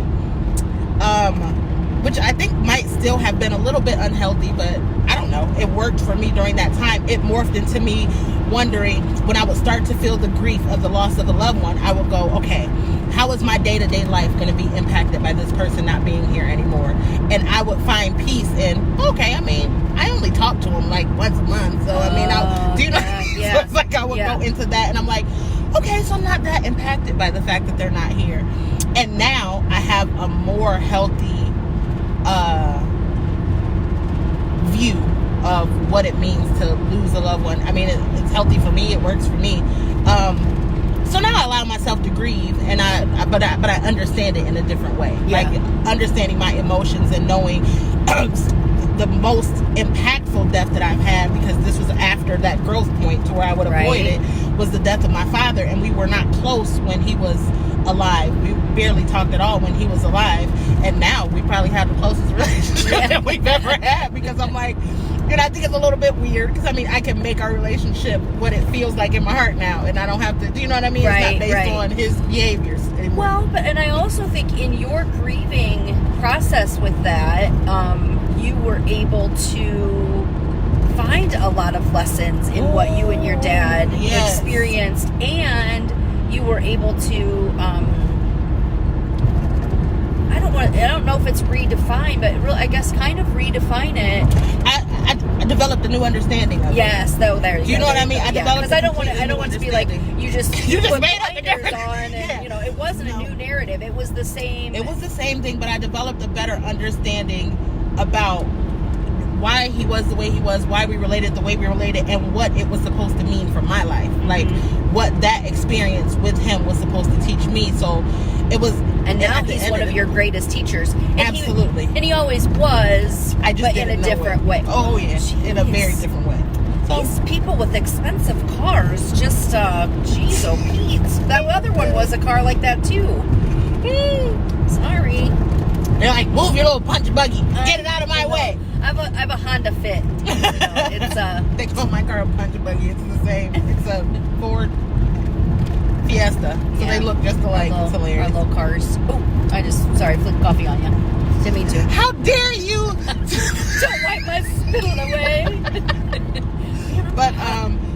which I think might still have been a little bit unhealthy, but I don't know. It worked for me during that time. It morphed into me wondering, when I would start to feel the grief of the loss of a loved one, I would go, okay, how is my day-to-day life going to be impacted by this person not being here anymore? And I would find peace in, okay, I mean, I only talk to him like once a month, so I mean, do you know what I mean? So it's like I would go into that, and I'm like, okay, so I'm not that impacted by the fact that they're not here. And now I have a more healthy view of what it means to lose a loved one. I mean, it's healthy for me. It works for me. So now I allow myself to grieve, and but I understand it in a different way. Like understanding my emotions and knowing the most impactful death that I've had, because this was after that growth point to where I would avoid it, was the death of my father. And we were not close when he was alive. We barely talked at all when he was alive. And now we probably have the closest relationship that we've ever had, because I'm like, and I think it's a little bit weird, because I mean, I can make our relationship what it feels like in my heart now, and I don't have to, do you know what I mean? It's not based on his behaviors anymore. Well, and I also think in your grieving process with that, you were able to find a lot of lessons in what you and your dad experienced, and you were able to I don't know if it's redefine, but really, I guess kind of redefine it. I developed a new understanding of it. Yes, though, there you go. You know what I mean? I developed. Because I don't want to be like you just put made up blinders on, and it wasn't a new narrative. It was the same. It was the same thing, but I developed a better understanding about why he was the way he was, why we related the way we related, and what it was supposed to mean for my life. Like what that experience with him was supposed to teach me. So it was. And now he's one of your greatest teachers. And absolutely. And he always was, but in a different way. Oh, yeah. In a very different way. So, these people with expensive cars, just, geez, oh, Pete. That other one was a car like that, too. Sorry. They're like, move your little punch buggy. Get it out of my way. I have a Honda Fit. It's They call my car a punch buggy. It's the same. It's a Ford Fiesta. So they look just alike. It's hilarious. Our little cars. Oh, sorry, flipped coffee on you. Didn't mean to. How dare you? Don't wipe my spittle away. But,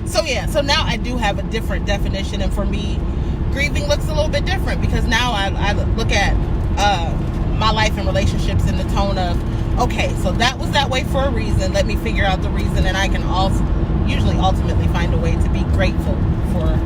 so now I do have a different definition. And for me, grieving looks a little bit different because now I look at my life and relationships in the tone of, okay, so that was that way for a reason. Let me figure out the reason, and I can also usually ultimately find a way to be grateful for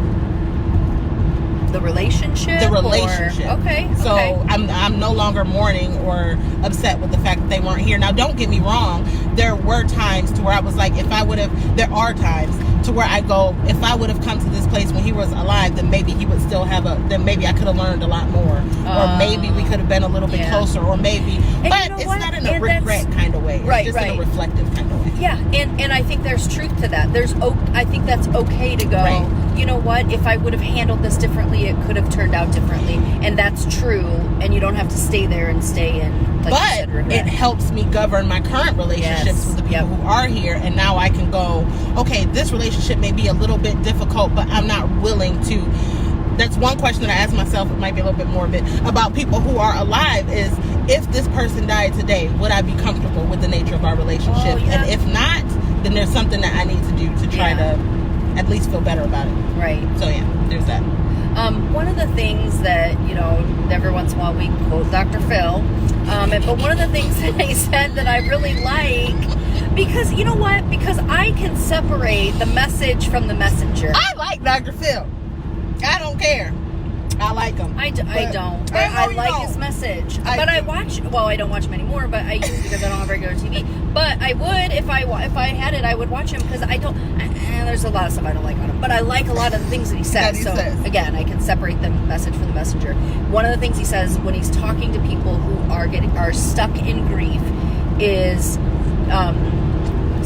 the relationship. Okay. So I'm no longer mourning or upset with the fact that they weren't here. Now, don't get me wrong. There were times to where I was like, there are times to where I go, if I would have come to this place when he was alive, then maybe he would still then maybe I could have learned a lot more. Or maybe we could have been a little bit closer, or maybe, but it's not in a regret kind of way. It's just in a reflective kind of way. Yeah. And I think there's truth to that. I think that's okay to go, you know what, if I would have handled this differently, it could have turned out differently. And that's true. And you don't have to stay there and stay in, like you said, regret. It helps me govern my current relationships with the people who are here. And now I can go, okay, this relationship may be a little bit difficult, but I'm not willing to. That's one question that I ask myself. It might be a little bit morbid about people who are alive is, if this person died today, would I be comfortable with the nature of our relationship? And if not, then there's something that I need to do to try to at least feel better about it. Right. So there's that. One of the things that, every once in a while we quote Dr. Phil, but one of the things that he said that I really like, because you know what? Because I can separate the message from the messenger. I like Dr. Phil. I don't care. I like him. I don't. But I like his message. I don't watch him anymore, but I used because I don't have regular TV. But I would, if I had it, I would watch him because I don't, and there's a lot of stuff I don't like on him. But I like a lot of the things that he says. Again, I can separate the message from the messenger. One of the things he says when he's talking to people who are stuck in grief is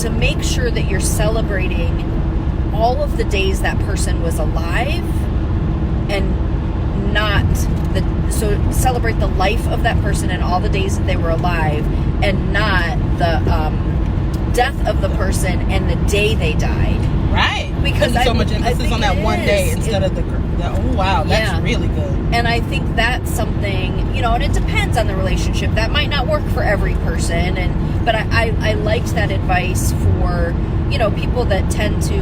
to make sure that you're celebrating all of the days that person was alive and so celebrate the life of that person and all the days that they were alive, and not the death of the person and the day they died. Right. Because so much emphasis on that one day instead of the oh wow, that's really good. And I think that's something, and it depends on the relationship. That might not work for every person, but I liked that advice for, people that tend to,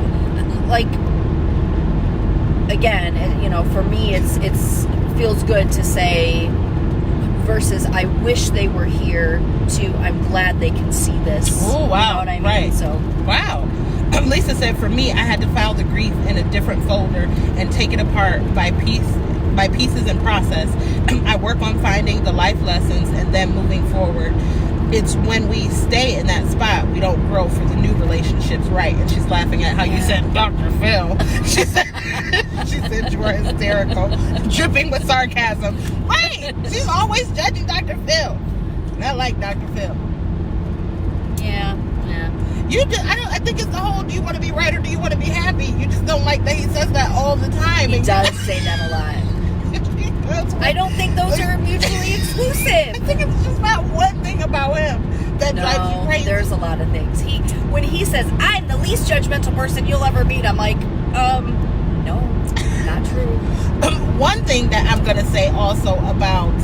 like, again, for me, it feels good to say versus I wish they were here to I'm glad they can see this. Oh, wow. You know what I mean? Right. So, wow. Lisa said, for me, I had to file the grief in a different folder and take it apart by pieces and process. I work on finding the life lessons and then moving forward. It's when we stay in that spot, we don't grow for the new relationships, right? And she's laughing at how you said Dr. Phil. She said you were hysterical, dripping with sarcasm. Right? She's always judging Dr. Phil. And I like Dr. Phil. Yeah. I think it's the whole, do you want to be right or do you want to be happy? You just don't like that he says that all the time. He does say that a lot. I don't think those are mutually exclusive. I think it's just about one thing about him that drives you crazy. There's a lot of things. When he says, I'm the least judgmental person you'll ever meet, I'm like, no, not true. One thing that I'm going to say also about,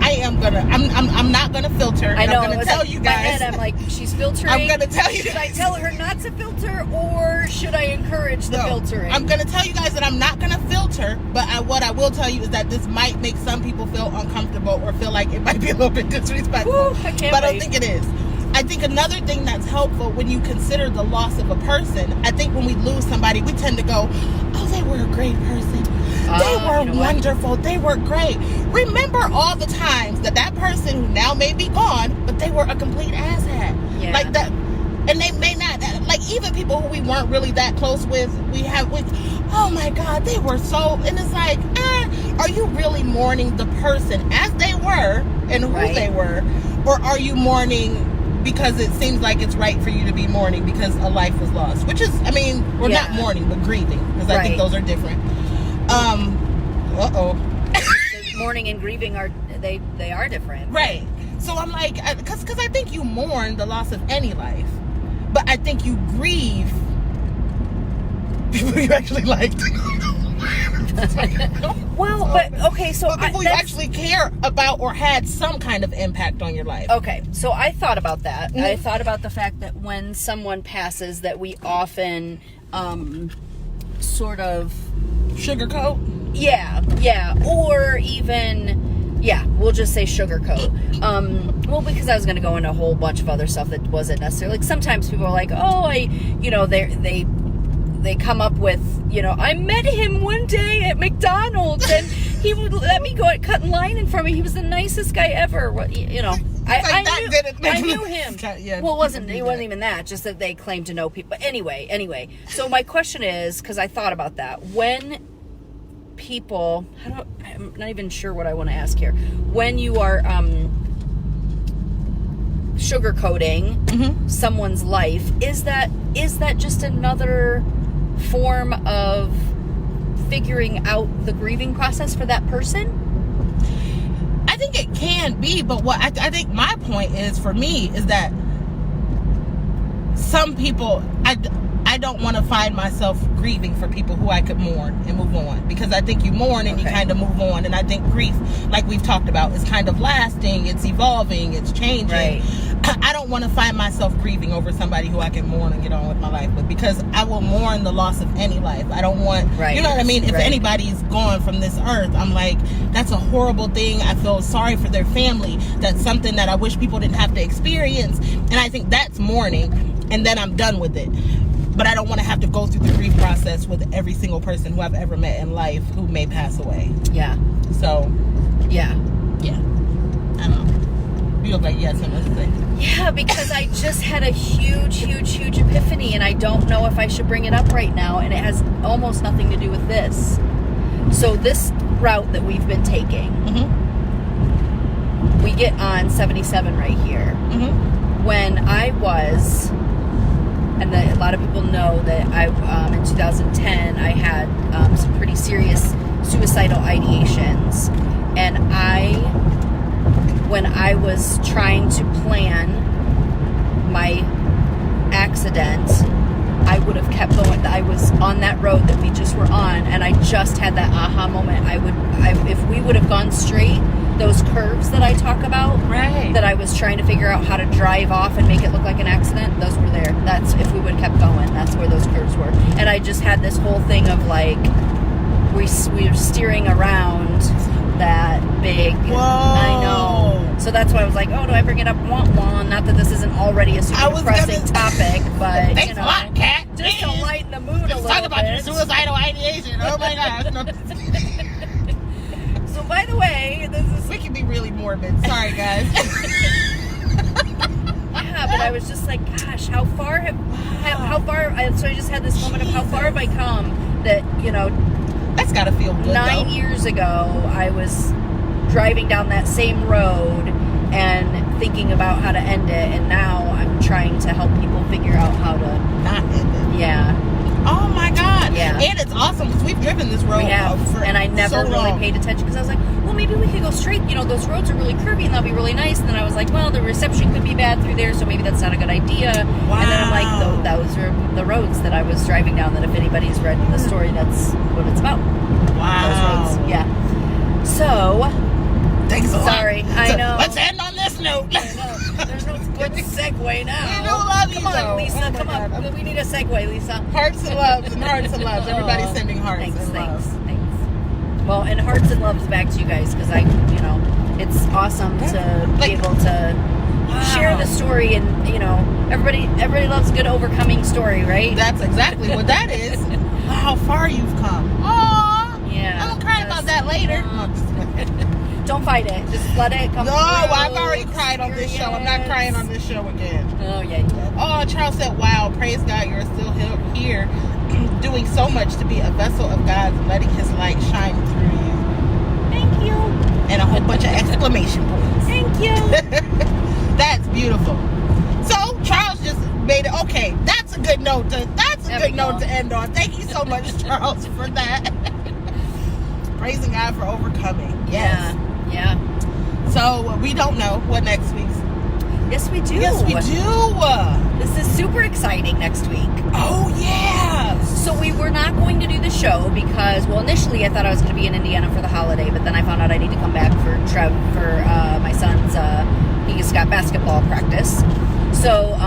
I'm not going to filter. I know. I'm going to tell you guys. I'm like, she's filtering. I'm going to tell you Should guys. I tell her not to filter, or should I encourage the filtering? I'm going to tell you guys that I'm not going to filter, but what I will tell you is that this might make some people feel uncomfortable or feel like it might be a little bit disrespectful. Woo, I can't but I wait. don't think it is. I think another thing that's helpful when you consider the loss of a person, I think when we lose somebody, we tend to go, oh, they were a great person. They were wonderful. They were great. Remember all the times that person who now may be gone, but they were a complete asshat. Yeah. Like that. And they may not, like, even people who we weren't really that close with, oh my God, they were so, and it's like, are you really mourning the person as they were and who they were? Or are you mourning because it seems like it's right for you to be mourning because a life was lost? Which is, I mean, we're not mourning, but grieving, because I think those are different. mourning and grieving are different. Right. So I'm like, because I think you mourn the loss of any life, but I think you grieve people you actually liked. Well, but okay, so people you actually care about or had some kind of impact on your life. Okay, so I thought about that. Mm-hmm. I thought about the fact that when someone passes, that we often sort of sugarcoat. Yeah, or even, yeah, we'll just say sugarcoat. Well, because I was going to go into a whole bunch of other stuff that wasn't necessary. Like sometimes people are like, oh, they come up with, I met him one day at McDonald's and he would let me go and cut in line in front of me. He was the nicest guy ever. I knew him. Well, it wasn't even that, just that they claimed to know people. But anyway. So my question is, because I thought about that, when people, I'm not even sure what I want to ask here. When you are sugarcoating someone's life, is that just another form of figuring out the grieving process for that person? I think it can be, but what I think my point is, for me, is that some people, I don't want to find myself grieving for people who I could mourn and move on, because I think you mourn and you kind of move on, and I think grief, like we've talked about, is kind of lasting, it's evolving, it's changing. Right. I don't want to find myself grieving over somebody who I can mourn and get on with my life with, because I will mourn the loss of any life. I don't want, you know what I mean? If anybody's gone from this earth, I'm like, that's a horrible thing. I feel sorry for their family. That's something that I wish people didn't have to experience. And I think that's mourning, and then I'm done with it. But I don't want to have to go through the grief process with every single person who I've ever met in life who may pass away. Yeah. So. Yeah. I don't know. You look like you had something to say. Yeah, because I just had a huge epiphany, and I don't know if I should bring it up right now, and it has almost nothing to do with this. So this route that we've been taking, we get on 77 right here. When I was, and a lot of people know that I, in 2010, I had some pretty serious suicidal ideations, and when I was trying to plan my accident, I would have kept going. I was on that road that we just were on, and I just had that aha moment. If we would have gone straight, those curves that I talk about, that I was trying to figure out how to drive off and make it look like an accident, those were there. That's, if we would have kept going, that's where those curves were. And I just had this whole thing of like, we were steering around that big. Whoa. I know. So that's why I was like, oh, do I bring it up? Not that this isn't already a super depressing topic, but thanks a lot, Kat. Just to lighten the mood a little bit. Talk about your suicidal ideation. Oh my gosh. So by the way, we can be really morbid. Sorry, guys. Yeah, but I was just like, gosh, how far? So I just had this moment of how far have I come? That that's gotta feel good. 9 years ago, I was driving down that same road and thinking about how to end it, and now I'm trying to help people figure out how to not end it. Yeah. Oh my God. Yeah. And it's awesome because we've driven this road. We have, and I never really paid attention because I was like, well, maybe we could go straight. Those roads are really curvy and they'll be really nice. And then I was like, well, the reception could be bad through there, so maybe that's not a good idea. Wow. And then I'm like, those are the roads that I was driving down. That if anybody's read the story, that's what it's about. Wow. Those roads. Yeah. So. Thanks a lot. Sorry, I know. Let's end on this note. There's no good segue now. We do love you. Come on, Lisa. Come on. We need a segue, Lisa. Hearts and loves and hearts and loves. Everybody's sending hearts and loves. Thanks. Well, and hearts and loves back to you guys, because it's awesome to be able to share the story, and everybody loves a good overcoming story, right? That's exactly what that is. How far you've come. Aww. Yeah. I'm gonna cry about that later. Don't fight it. Just let it come. No, I've already cried on this show. I'm not crying on this show again. Oh, yeah, you did. Oh, Charles said, wow, praise God, you're still here, doing so much to be a vessel of God, letting his light shine through you. Thank you. And a whole bunch of exclamation points. Thank you. That's beautiful. So, Charles just made it. Okay, that's a good note to end on. Thank you so much, Charles, for that. praising God for overcoming. Yes. Yeah. So we don't know what next week's. Yes, we do. Yes, we do. This is super exciting next week. Oh, yeah. So we were not going to do the show because, well, initially I thought I was going to be in Indiana for the holiday, but then I found out I need to come back for my son's, he just got basketball practice. So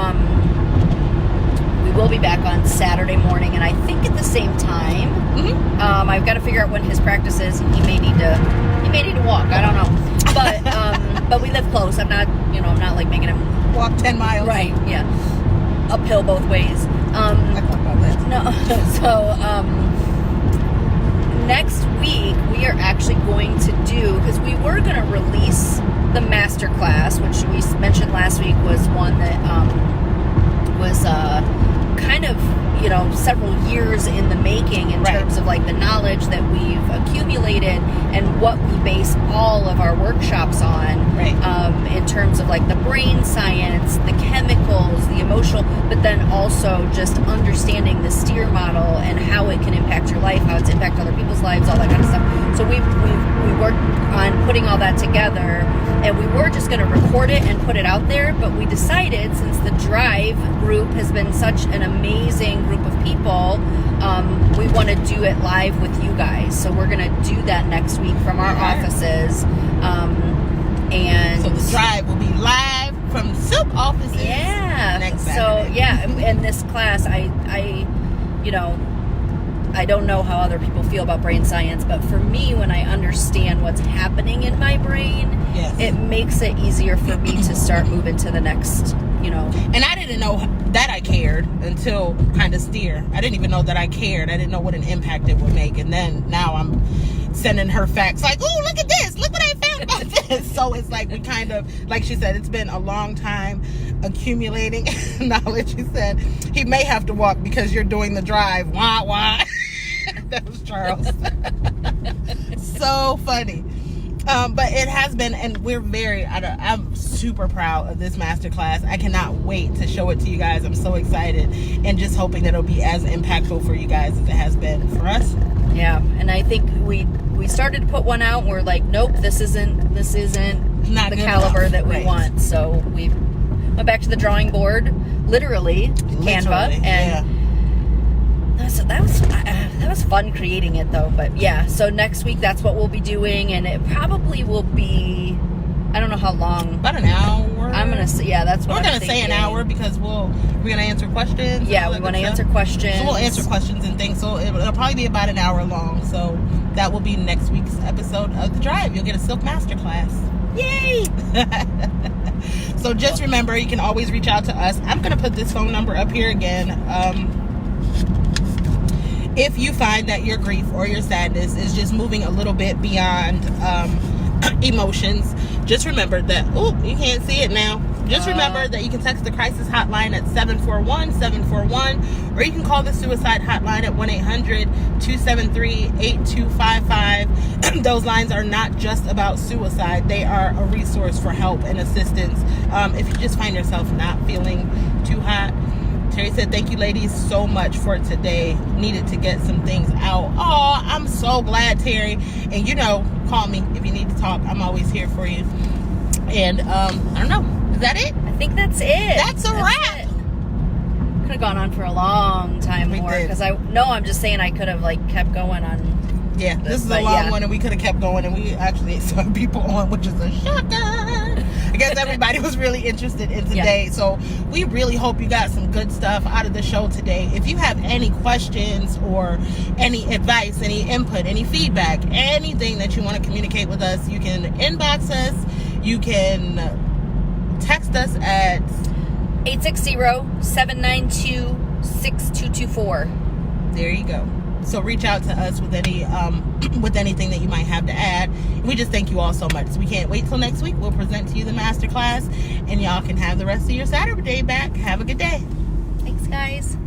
we will be back on Saturday morning, and I think at the same time, I've got to figure out when his practice is, and he may need to walk. I don't know. But we live close. I'm not like making him walk 10 miles. Right, yeah. Uphill both ways. I thought about that. No. So, next week we are actually going to do, because we were going to release the master class, which we mentioned last week was one that was kind of, several years in the making in terms of like the knowledge that we've accumulated and what we base all of our workshops on, in terms of like the brain science, the chemicals, the emotional, but then also just understanding the steer model and how it can impact your life, how it's impacted other people's lives, all that kind of stuff. So we worked on putting all that together, and we were just going to record it and put it out there, but we decided, since the Drive group has been such an amazing group of people, we want to do it live with you guys. So we're going to do that next week from our offices. And so the Drive will be live from the SYLC offices. Yeah. Next Saturday. So yeah, in this class, I don't know how other people feel about brain science, but for me, when I understand what's happening in my brain, it makes it easier for me to start moving to the next, And I didn't know that I cared until kind of steer. I didn't even know that I cared. I didn't know what an impact it would make. And then now I'm sending her facts like, oh, look at this. Look what I found about this. So it's like we kind of, like she said, it's been a long time accumulating knowledge. She said he may have to walk because you're doing the Drive. Wah, wah. That was Charles. So funny. But it has been, and I'm super proud of this masterclass. I cannot wait to show it to you guys. I'm so excited, and just hoping that it'll be as impactful for you guys as it has been for us. Yeah, and I think we started to put one out, and we're like, nope, this isn't Not the good caliber enough. that we want. So we went back to the drawing board, literally Canva, and that was fun creating it though. But yeah, so next week that's what we'll be doing, and it probably will be, I don't know how long. About an hour. I'm gonna say, yeah, that's what we're I'm gonna say an hour because we're gonna answer questions. Yeah, we want to answer questions. So we'll answer questions and things. So it'll probably be about an hour long. So that will be next week's episode of The Drive. You'll get a SYLC masterclass. Yay! So just remember, you can always reach out to us. I'm gonna put this phone number up here again. If you find that your grief or your sadness is just moving a little bit beyond emotions, just remember that, you can't see it now. Just remember that you can text the crisis hotline at 741-741, or you can call the suicide hotline at 1-800-273-8255. Those lines are not just about suicide. They are a resource for help and assistance. If you just find yourself not feeling too hot. Terry said, thank you ladies so much for today. Needed to get some things out. Oh, I'm so glad, Terry. And call me if you need to talk. I'm always here for you. And I don't know. Is that it? I think that's it. That's a wrap. Could have gone on for a long time more, because I'm just saying I could have kept going on. Yeah, this is a long one, and we could have kept going, and we actually saw people on, which is a shocker. I guess everybody was really interested in today. So we really hope you got some good stuff out of the show today. If you have any questions or any advice, any input, any feedback, anything that you want to communicate with us, you can inbox us. You can text us at 860-792-6224. There you go. So reach out to us with any with anything that you might have to add. And we just thank you all so much. So we can't wait till next week. We'll present to you the masterclass, and y'all can have the rest of your Saturday back. Have a good day. Thanks, guys.